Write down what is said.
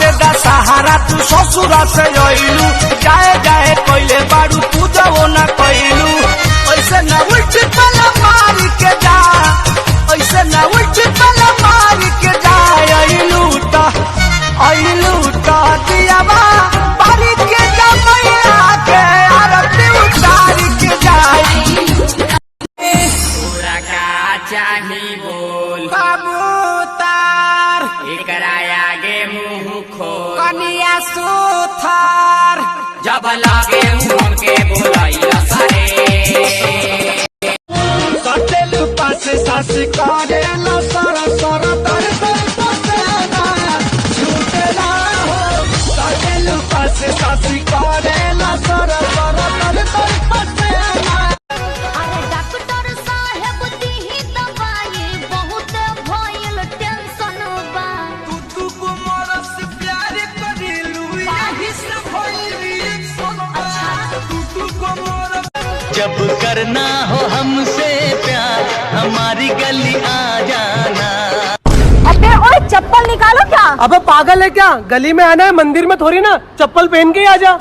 बाटे दा सहारा तू ससुरा से अइलू जाए जाए कोइले बाड़ू पूजा वो ना कइलू ऐसे ना उल्टी पला मार के जा ऐसे ना उल्टी पला मार के जा अइलू ता दियावा बारी के जा मैया के आरती उतार के जाई पूरा का चाही बोल कबूतर एकरा आगे मुंह खोल कनिया सुथार जब लागे मुंह के बोलाइला सारे सटेलू पासे सास करे ला सारा सारा तर तर पसेना झूठला हो सटेलू पासे सास करे ला सारा सारा तर तर पसेना अरे डॉक्टर साहेब दीही दवाई बहुत भइल टेंशन बा तू को मोरा से प्यार करिलू यही से भइल रिएक्शन तू को मोरा जब करना हो हमसे प्यार हमारी गली आ जाना। अबे ओए चप्पल निकालो क्या? अबे पागल है क्या? गली में आना है, मंदिर में थोड़ी ना। चप्पल पहन के ही आ जा।